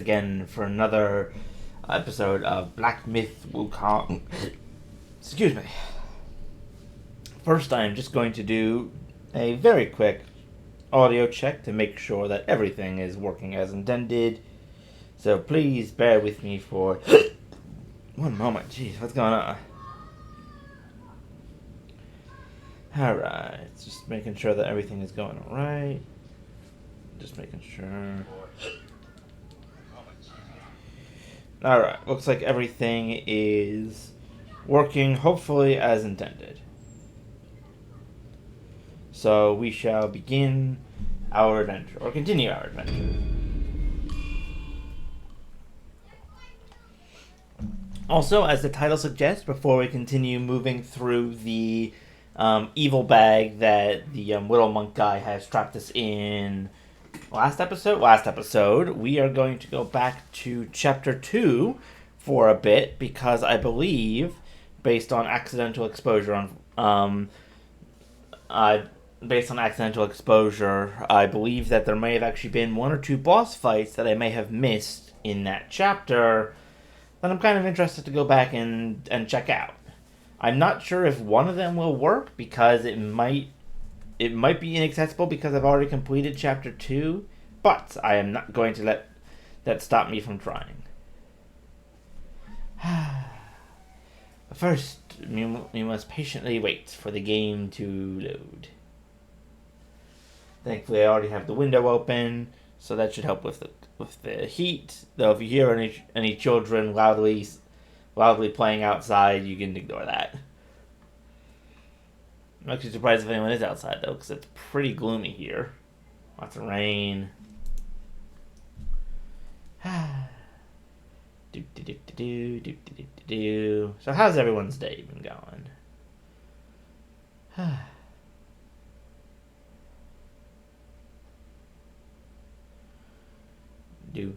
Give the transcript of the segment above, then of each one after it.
again for another episode of Black Myth Wukong. Excuse me. First, I'm just going to do a very quick audio check to make sure that everything is working as intended. So please bear with me for one moment. Jeez, what's going on? Alright, just making sure that everything is going alright. Just making sure. Alright, looks like everything is working hopefully as intended. So we shall begin our adventure, or continue our adventure. Also, as the title suggests, before we continue moving through the evil bag that the little monk guy has trapped us in last episode, we are going to go back to chapter 2 for a bit, because I believe, based on accidental exposure I believe that there may have actually been one or two boss fights that I may have missed in that chapter that I'm kind of interested to go back and check out. I'm not sure if one of them will work, because it might be inaccessible because I've already completed chapter 2, but I am not going to let that stop me from trying. First, we must patiently wait for the game to load. Thankfully, I already have the window open, so that should help with the heat. Though if you hear any children loudly playing outside, you can ignore that. I'm actually surprised if anyone is outside, though, because it's pretty gloomy here. Lots of rain. So how's everyone's day been going? do.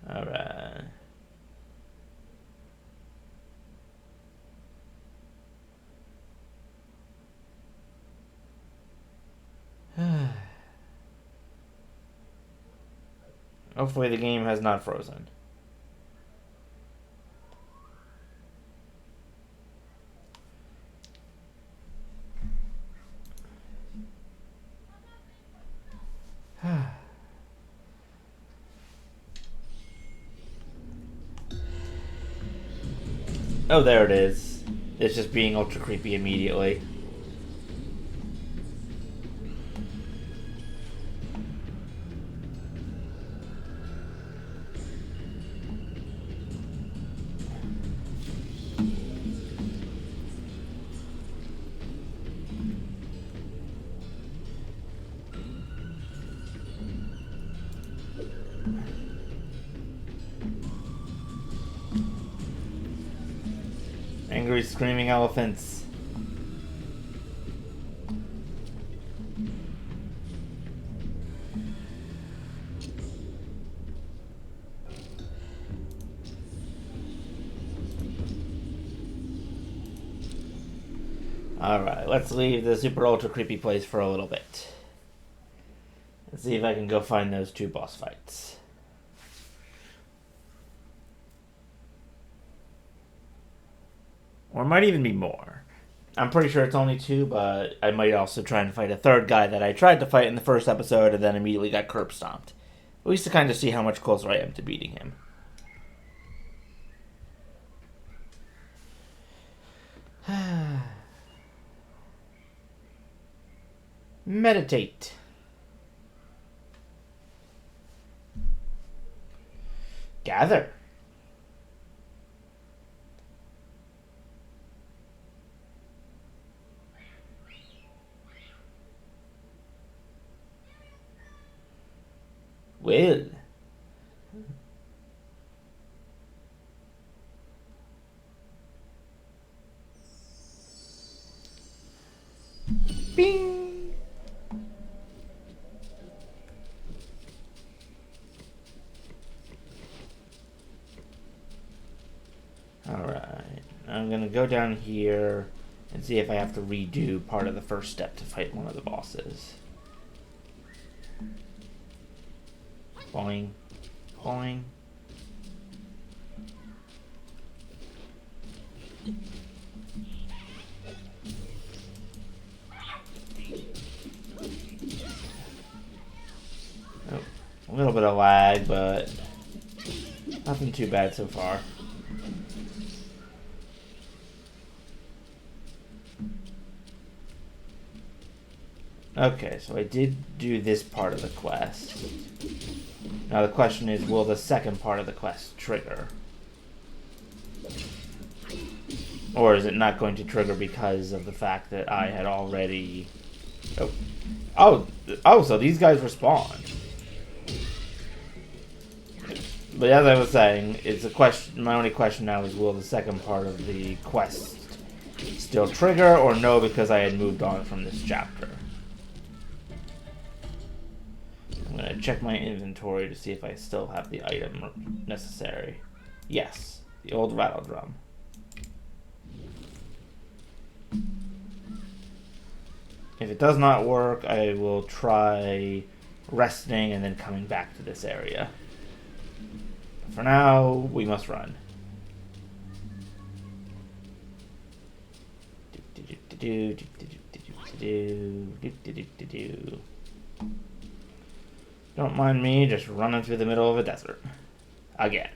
Alright. Hopefully the game has not frozen. Oh, there it is. It's just being ultra creepy immediately. Angry screaming elephants. Alright, let's leave the super ultra creepy place for a little bit. Let's see if I can go find those two boss fights. Or it might even be more. I'm pretty sure it's only two, but I might also try and fight a third guy that I tried to fight in the first episode and then immediately got curb stomped. At least to kind of see how much closer I am to beating him. Meditate. Gather. Well. Bing. Alright. I'm gonna go down here and see if I have to redo part of the first step to fight one of the bosses. Boing. Boing. Oh, a little bit of lag, but nothing too bad so far. Okay, so I did do this part of the quest. Now the question is, will the second part of the quest trigger? Or is it not going to trigger because of the fact that I had already... Oh, so these guys respawn. But as I was saying, it's a question. My only question now is, will the second part of the quest still trigger, or no, because I had moved on from this chapter? I'm going to check my inventory to see if I still have the item necessary. Yes, the old rattle drum. If it does not work, I will try resting and then coming back to this area. For now, we must run. Don't mind me just running through the middle of a desert. Again.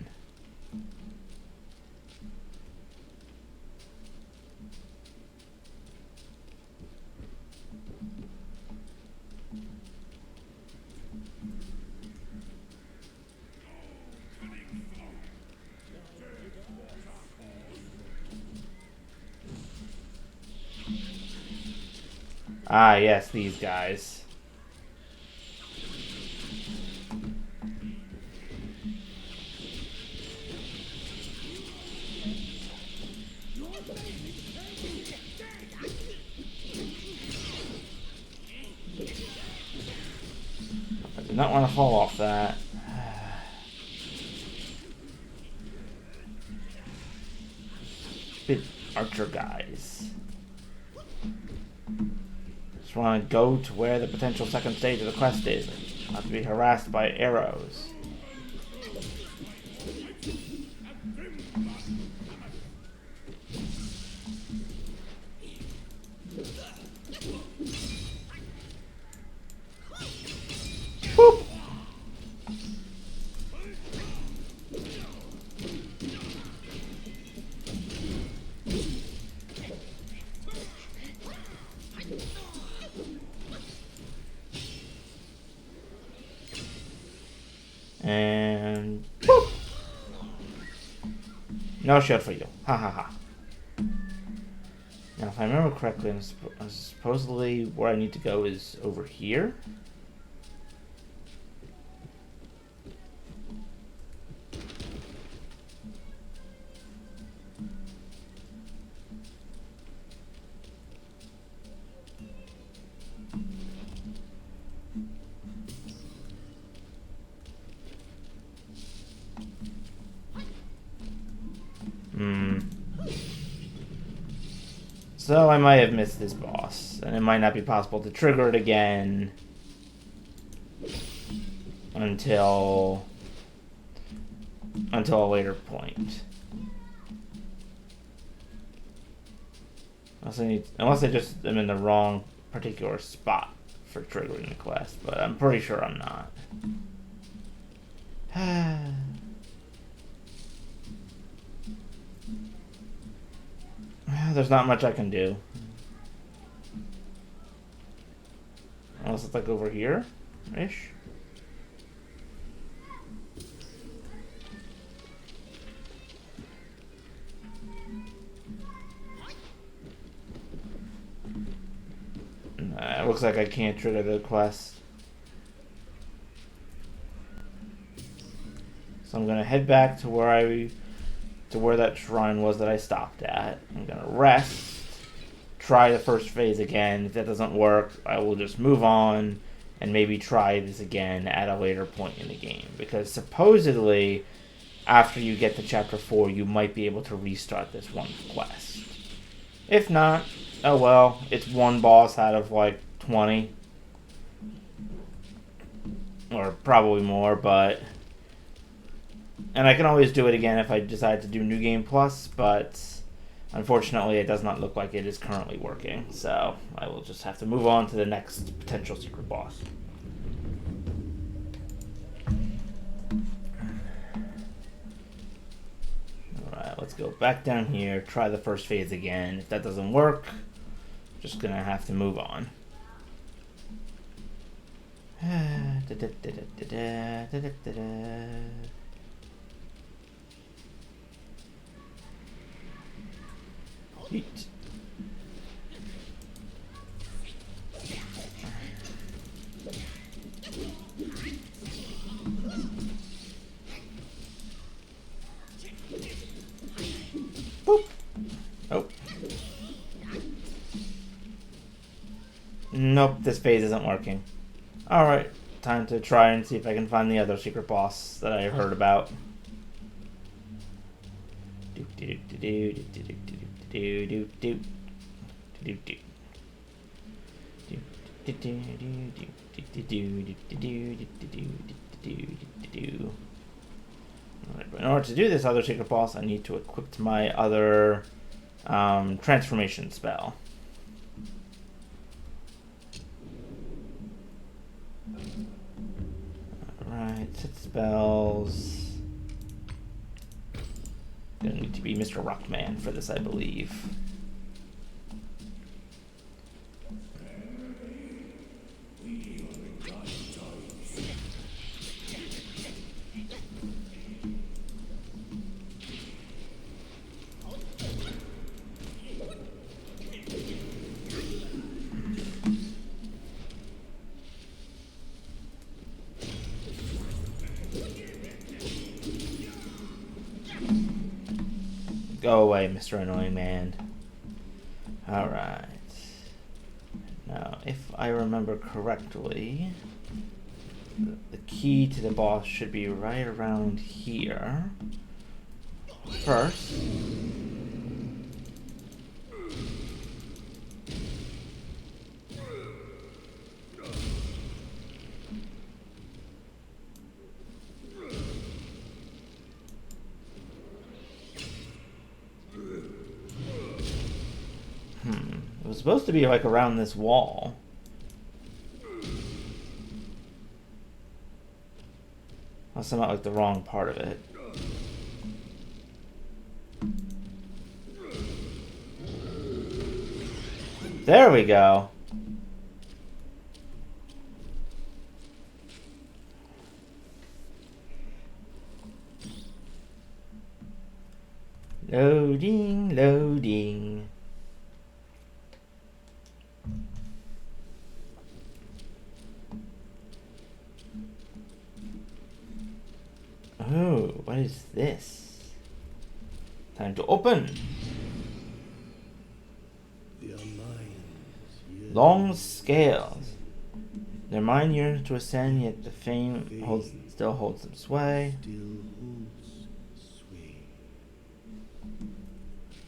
Ah, yes, these guys. I did not want to fall off that. Big archer guys. Just want to go to where the potential second stage of the quest is. Not to be harassed by arrows. Boop. And boop. No shield for you. Ha ha ha. Now, if I remember correctly, supposedly where I need to go is over here. So I might have missed this boss, and it might not be possible to trigger it again until a later point. Unless I just am in the wrong particular spot for triggering the quest, but I'm pretty sure I'm not. There's not much I can do. Unless it's like over here-ish. It looks like I can't trigger the quest. So I'm gonna head back to where that shrine was that I stopped at. I'm gonna rest, try the first phase again. If that doesn't work, I will just move on and maybe try this again at a later point in the game. Because supposedly, after you get to Chapter 4, you might be able to restart this one quest. If not, oh well, it's one boss out of like 20. or probably more, but... And I can always do it again if I decide to do New Game Plus, but unfortunately it does not look like it is currently working, so I will just have to move on to the next potential secret boss. Alright, let's go back down here, try the first phase again. If that doesn't work, just gonna have to move on. Yeet. Boop. Oh. Nope, this phase isn't working. Alright, time to try and see if I can find the other secret boss that I've heard about. Alright, but in order to do this other secret boss, I need to equip my other transformation spell. Alright, set spells. Gonna need to be Mr. Rockman for this, I believe. Go away, Mr. Annoying Man. Alright. Now, if I remember correctly, the key to the boss should be right around here. First. It was supposed to be like around this wall. Unless I'm at like the wrong part of it. There we go. Loading, loading. Oh, what is this? Time to open. Long scales. Their mind yearns to ascend, yet the fame still holds them sway.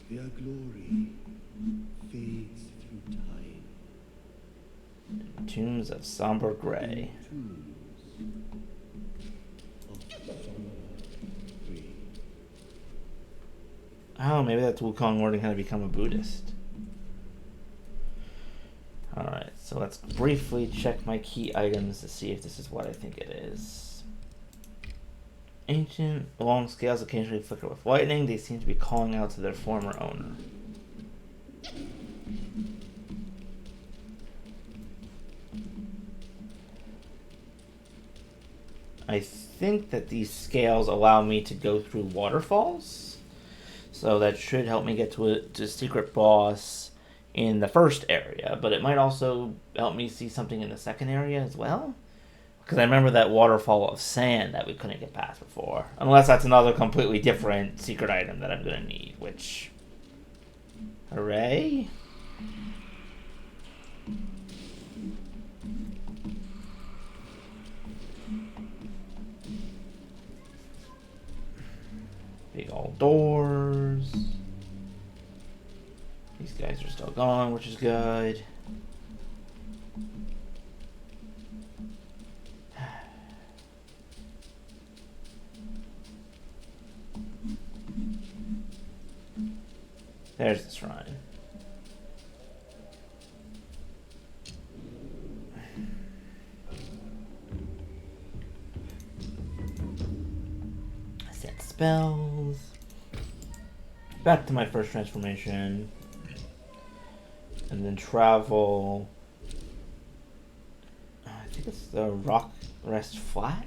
Their glory fades through time. Tombs of somber gray. Oh, maybe that's Wukong learning how to become a Buddhist. Alright, so let's briefly check my key items to see if this is what I think it is. Ancient long scales occasionally flicker with lightning. They seem to be calling out to their former owner. I think that these scales allow me to go through waterfalls. So that should help me get to a secret boss in the first area. But it might also help me see something in the second area as well. Because I remember that waterfall of sand that we couldn't get past before. Unless that's another completely different secret item that I'm going to need. Which... Hooray! Big old doors. These guys are still gone, which is good. There's the shrine. Set spells. Back to my first transformation. And then travel. I think it's the Rock Rest Flat.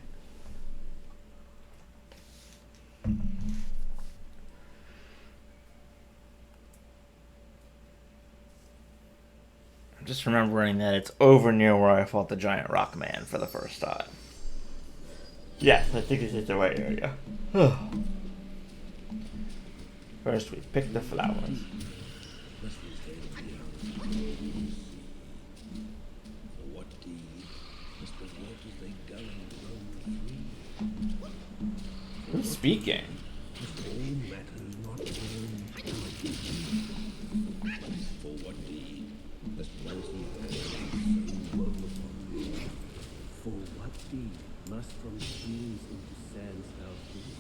Just remembering that it's over near where I fought the giant rock man for the first time. Yes, I think it's the right area. First, we pick the flowers. Who's speaking? Must from streams into sands thou flee.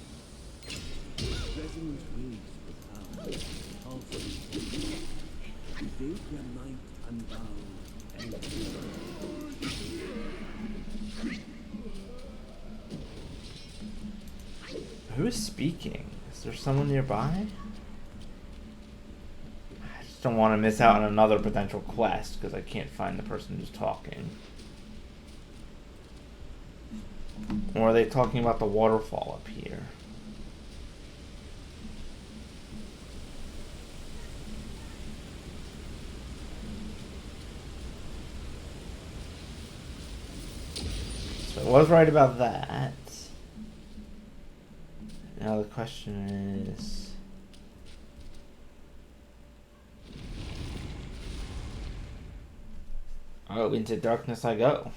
Resonant waves without, pulsing. Debate their might unbound and Who's speaking? Is there someone nearby? I just don't want to miss out on another potential quest because I can't find the person who's talking. Or are they talking about the waterfall up here? So I was right about that. Now the question is... oh, into darkness I go.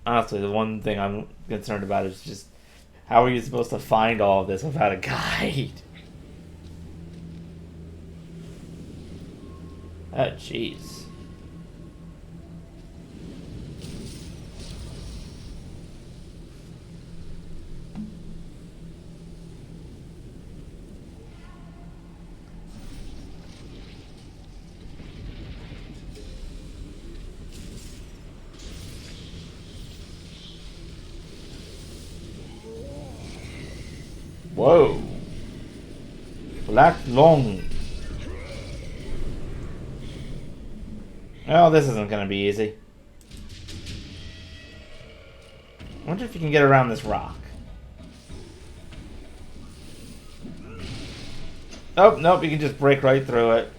Honestly, the one thing I'm concerned about is just how are you supposed to find all of this without a guide? Oh, jeez. Whoa. Black Long. Oh, this isn't going to be easy. I wonder if you can get around this rock. Oh, nope, you can just break right through it.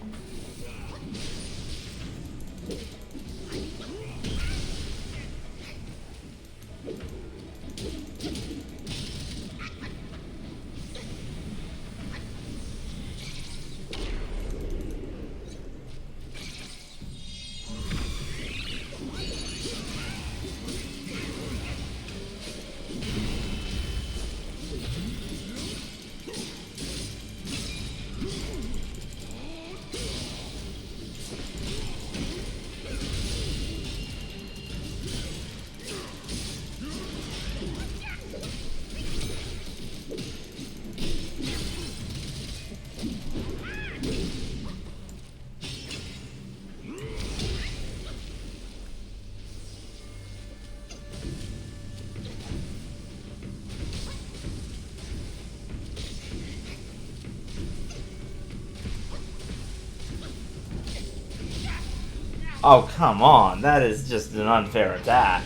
Oh, come on. That is just an unfair attack.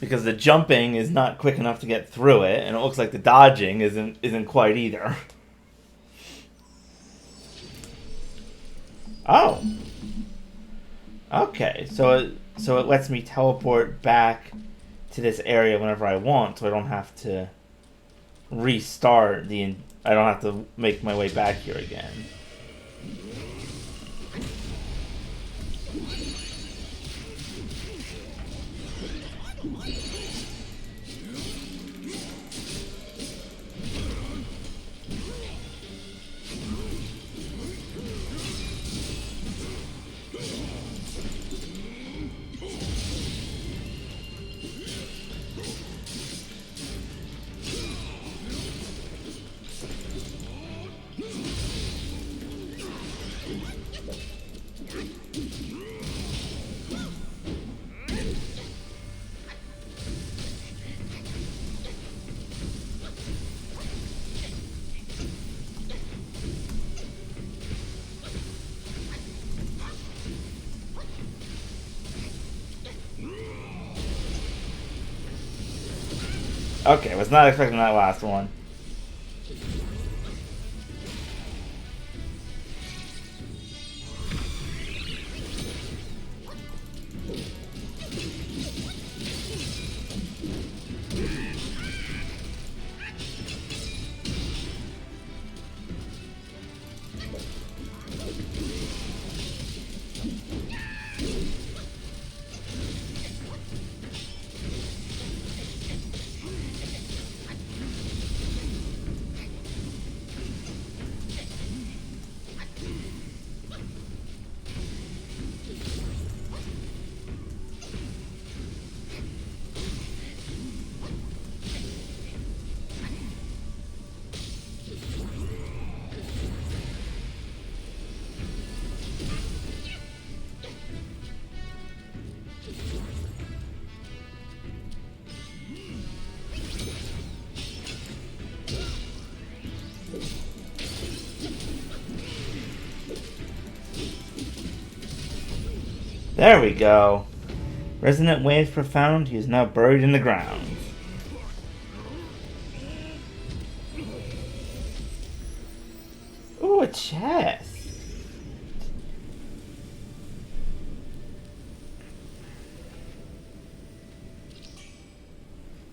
Because the jumping is not quick enough to get through it, and it looks like the dodging isn't quite either. Oh. Okay, so it lets me teleport back to this area whenever I want, so I don't have to restart I don't have to make my way back here again. Okay, was not expecting that last one. There we go. Resonant waves profound. He is now buried in the ground. Ooh, a chest.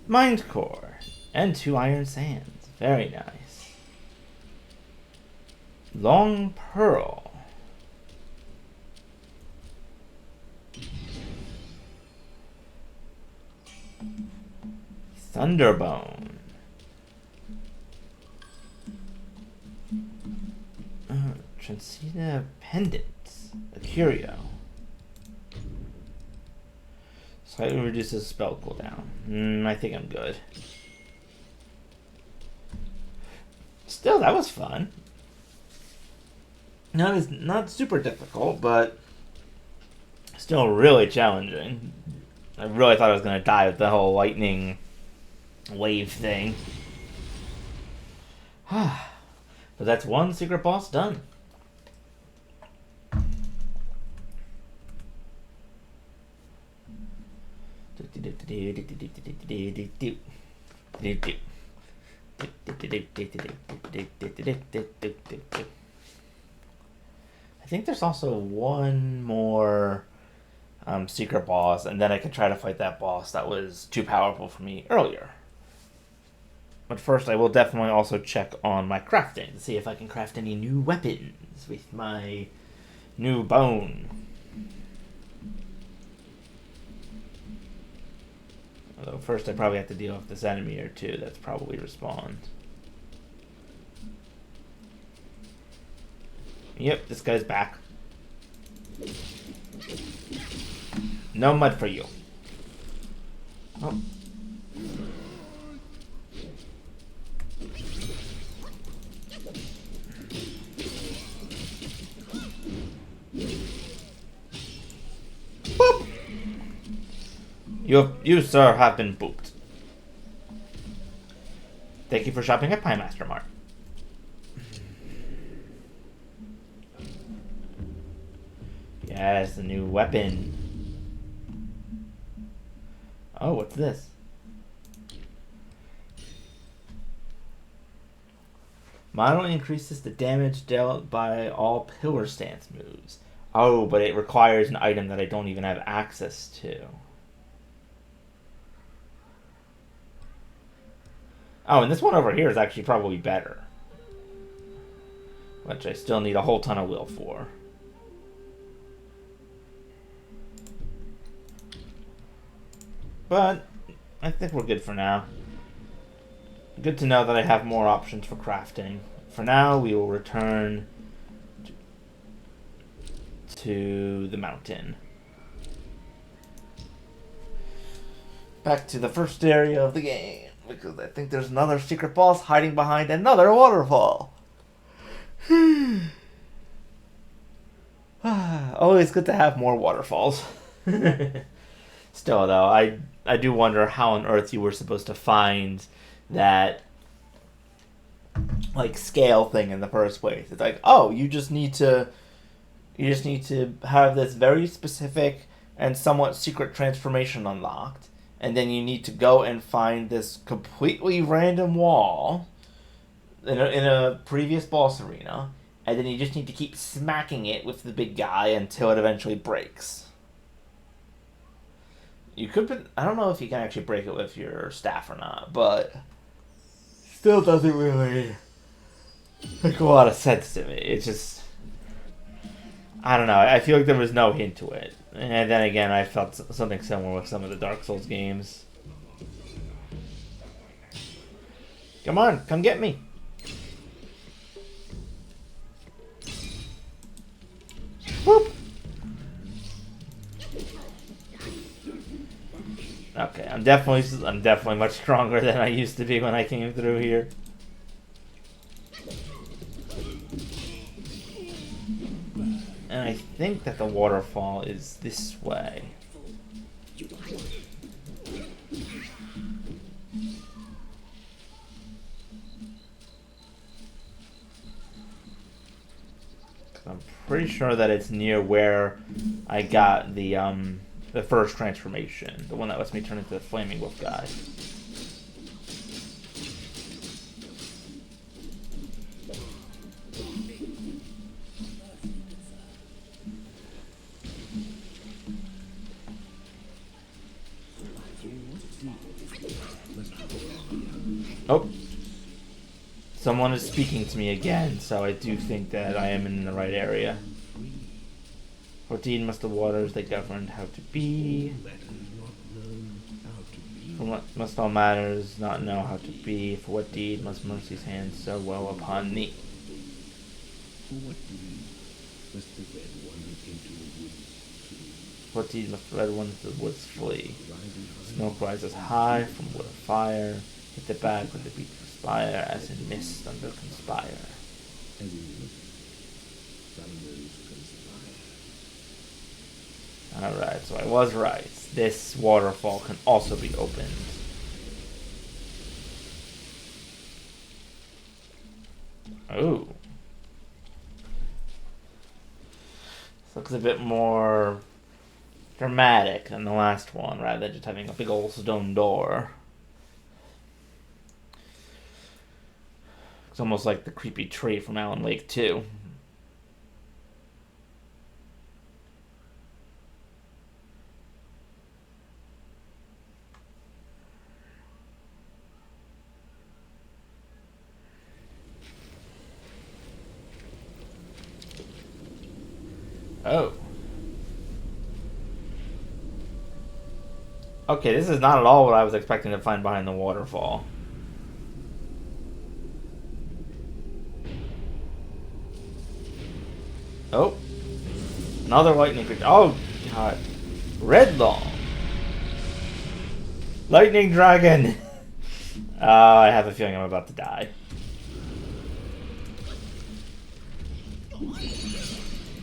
Mind core. And 2 iron sands. Very nice. Long pearl. Thunderbone. Transcena pendants. A curio. Slightly reduces spell cooldown. I think I'm good. Still, that was fun. Not super difficult, but still really challenging. I really thought I was gonna die with the whole lightning wave thing. But that's one secret boss done. I think there's also one more secret boss, and then I can try to fight that boss that was too powerful for me earlier. But first, I will definitely also check on my crafting to see if I can craft any new weapons with my new bone. Although first I probably have to deal with this enemy or two that's probably respawned. Yep, this guy's back. No mud for you. Oh. Boop. You, sir, have been booped. Thank you for shopping at Pie Master Mart. Yes, a new weapon. Oh, what's this? Model increases the damage dealt by all pillar stance moves. Oh, but it requires an item that I don't even have access to. Oh, and this one over here is actually probably better. Which I still need a whole ton of will for. But I think we're good for now. Good to know that I have more options for crafting. For now, we will return to the mountain. Back to the first area of the game, because I think there's another secret boss hiding behind another waterfall. Always good to have more waterfalls. Still, though, I do wonder how on earth you were supposed to find that like scale thing in the first place. It's like, oh, you just need to have this very specific and somewhat secret transformation unlocked, and then you need to go and find this completely random wall in a previous boss arena, and then you just need to keep smacking it with the big guy until it eventually breaks. You could, I don't know if you can actually break it with your staff or not, but still doesn't really make a lot of sense to me. It's just, I don't know. I feel like there was no hint to it. And then again, I felt something similar with some of the Dark Souls games. Come on, come get me. Whoop. Okay, I'm definitely much stronger than I used to be when I came through here. And I think that the waterfall is this way. I'm pretty sure that it's near where I got the first transformation, the one that lets me turn into the flaming wolf guy. Oh, someone is speaking to me again, so I do think that I am in the right area. 14 must the waters they governed how to be. For what must all matters not know how to be? For what deed must mercy's hand so well upon thee? For what deed must the red one into the woods? What deed must the red one to the woods flee? Smoke rises high from wood of fire. Hit the bag with the beat of spire, as in mist under conspire. As in mist, thunders conspire. Alright, so I was right. This waterfall can also be opened. Oh. This looks a bit more dramatic than the last one, rather than just having a big old stone door. It's almost like the creepy tree from Alan Wake 2. Oh. Okay, this is not at all what I was expecting to find behind the waterfall. Oh. Another lightning creature. Oh, God. Redlaw. Lightning dragon. I have a feeling I'm about to die.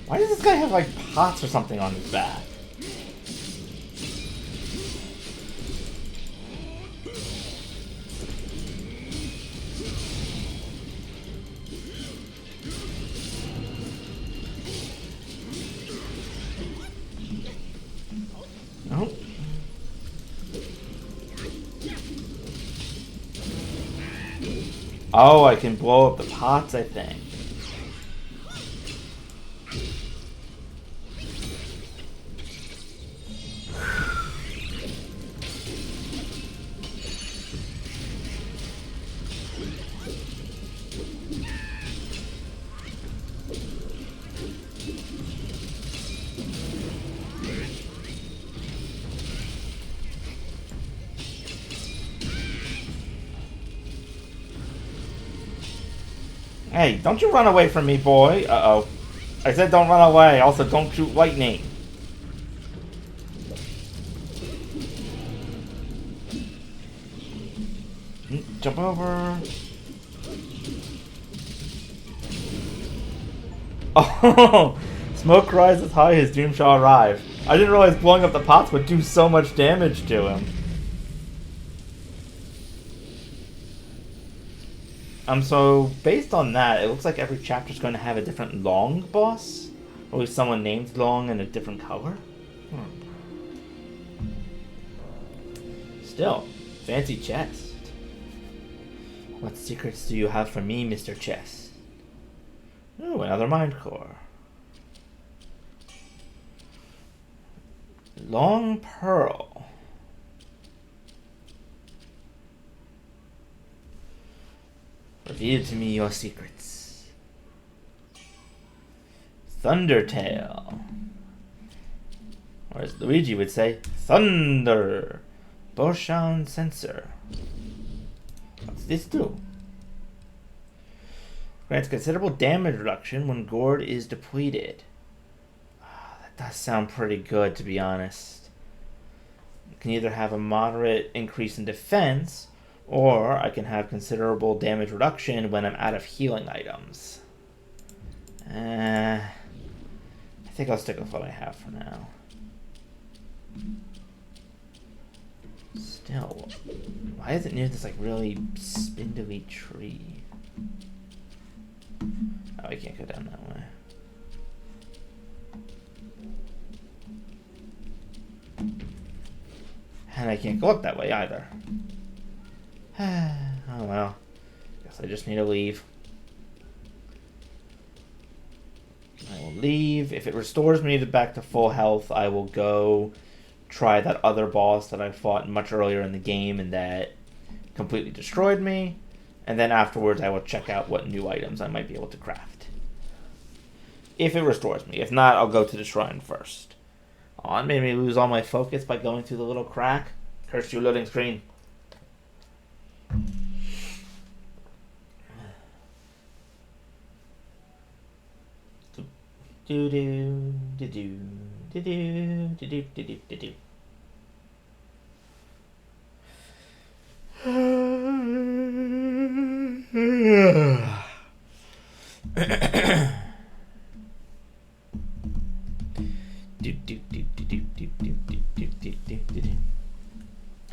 Why does this guy have, like, pots or something on his back? Oh. Oh, I can blow up the pots, I think. Hey, don't you run away from me, boy. Uh-oh. I said don't run away. Also, don't shoot lightning. Jump over. Oh! Smoke rises high, his doom shall arrive. I didn't realize blowing up the pots would do so much damage to him. So based on that, it looks like every chapter is going to have a different Long boss. Or at least someone named Long in a different color. Still, fancy chest. What secrets do you have for me, Mr. Chest? Ooh, another mind core. Long Pearl. Reveal to me your secrets. Thundertail. Or as Luigi would say, Thunder. Boshan Sensor. What's this do? Grants considerable damage reduction when Gourd is depleted. That does sound pretty good, to be honest. It can either have a moderate increase in defense, or I can have considerable damage reduction when I'm out of healing items. I think I'll stick with what I have for now. Still, why is it near this like really spindly tree? Oh, I can't go down that way. And I can't go up that way either. Oh well. Guess I just need to leave. I will leave. If it restores me back to full health, I will go try that other boss that I fought much earlier in the game and that completely destroyed me. And then afterwards I will check out what new items I might be able to craft. If it restores me. If not, I'll go to the shrine first. Oh, it made me lose all my focus by going through the little crack. Curse you, loading screen. Do do do do do do do do do do do.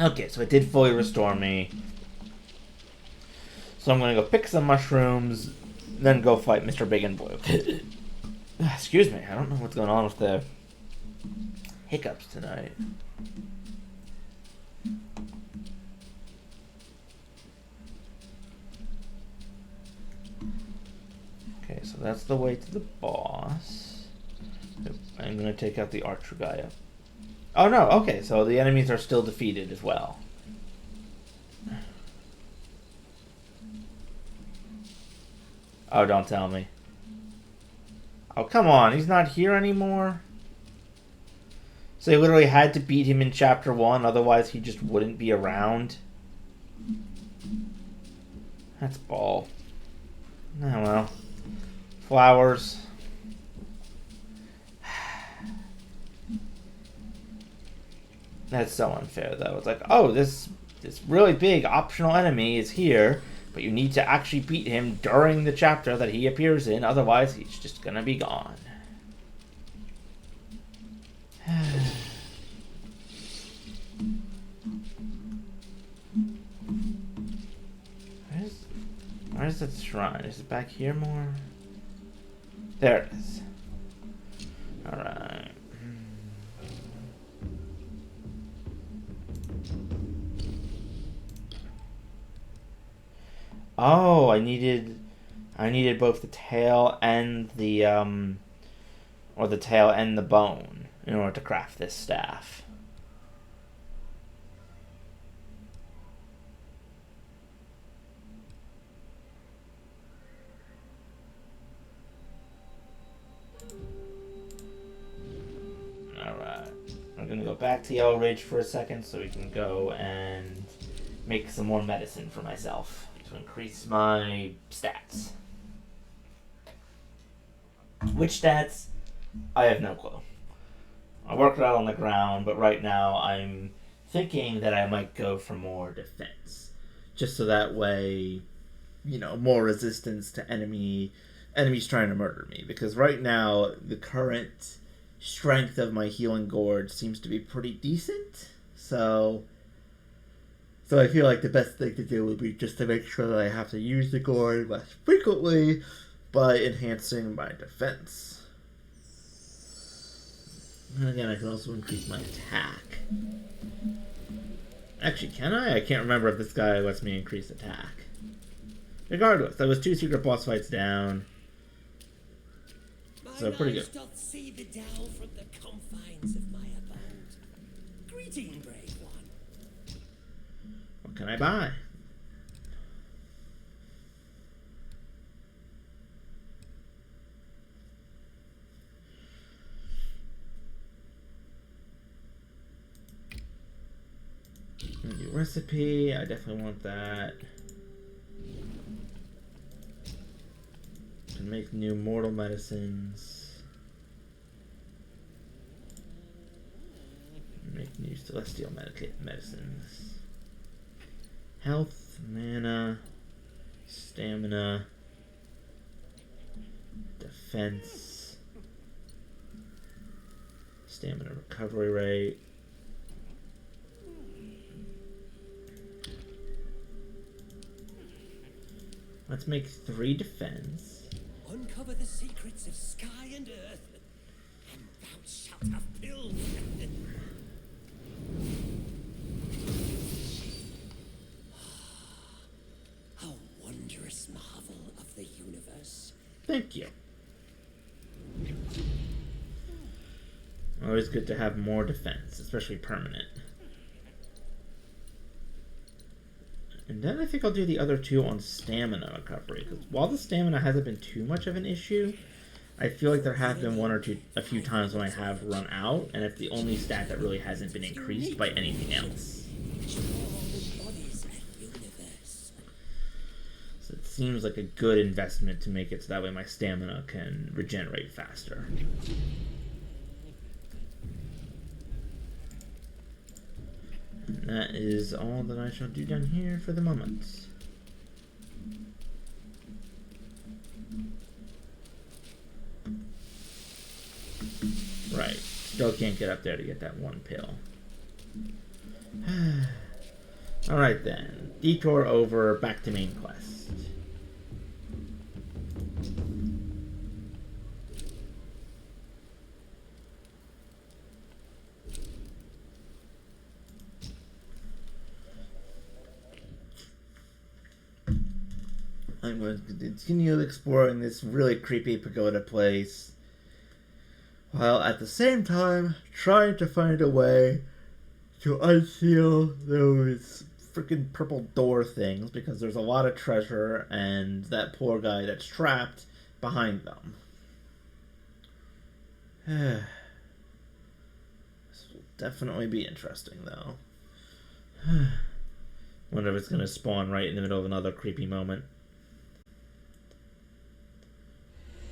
Okay, so it did fully restore me. So I'm gonna go pick some mushrooms, then go fight Mr. Big and Blue. Excuse me, I don't know what's going on with the hiccups tonight. Okay, so that's the way to the boss. I'm gonna take out the archer guy up. Oh no, okay, so the enemies are still defeated as well. Oh, don't tell me. Oh, come on, he's not here anymore? So you literally had to beat him in Chapter 1, otherwise he just wouldn't be around? That's ball. Oh well. Flowers. That's so unfair, though. It's like, oh, this really big optional enemy is here, but you need to actually beat him during the chapter that he appears in, otherwise he's just gonna be gone. Where's the shrine? Is it back here more? There it is. Alright. Oh, I needed both the tail and the or the tail and the bone in order to craft this staff. Alright. I'm gonna go back to Yellow Ridge for a second so we can go and make some more medicine for myself to increase my stats. Which stats? I have no clue. I worked it out on the ground, but right now I'm thinking that I might go for more defense. Just so that way, more resistance to enemies trying to murder me. Because right now, the current strength of my healing gourd seems to be pretty decent. So I feel like the best thing to do would be just to make sure that I have to use the gourd less frequently by enhancing my defense. And again, I can also increase my attack. Actually, can I? I can't remember if this guy lets me increase attack. Regardless, that was 2 secret boss fights down. So pretty good. Doth see the Tao from the confines of my abode. Greeting, brave one. What can I buy? New recipe, I definitely want that. Can make new mortal medicines. Make new celestial medicines. Health, mana, stamina, defense, stamina recovery rate. Let's make 3 defense. Uncover the secrets of sky and earth, and thou shalt have pills. A wondrous marvel of the universe. Thank you. Always good to have more defense, especially permanent. And then I think I'll do the other 2 on stamina recovery, because while the stamina hasn't been too much of an issue, I feel like there have been a few times when I have run out, and it's the only stat that really hasn't been increased by anything else. So it seems like a good investment to make it so that way my stamina can regenerate faster. And that is all that I shall do down here for the moment. Right. Still can't get up there to get that 1 pill. Alright then. Detour over, back to main quest. I'm going to continue exploring this really creepy pagoda place, while at the same time trying to find a way to unseal those freaking purple door things, because there's a lot of treasure and that poor guy that's trapped behind them. This will definitely be interesting, though. Wonder if it's going to spawn right in the middle of another creepy moment.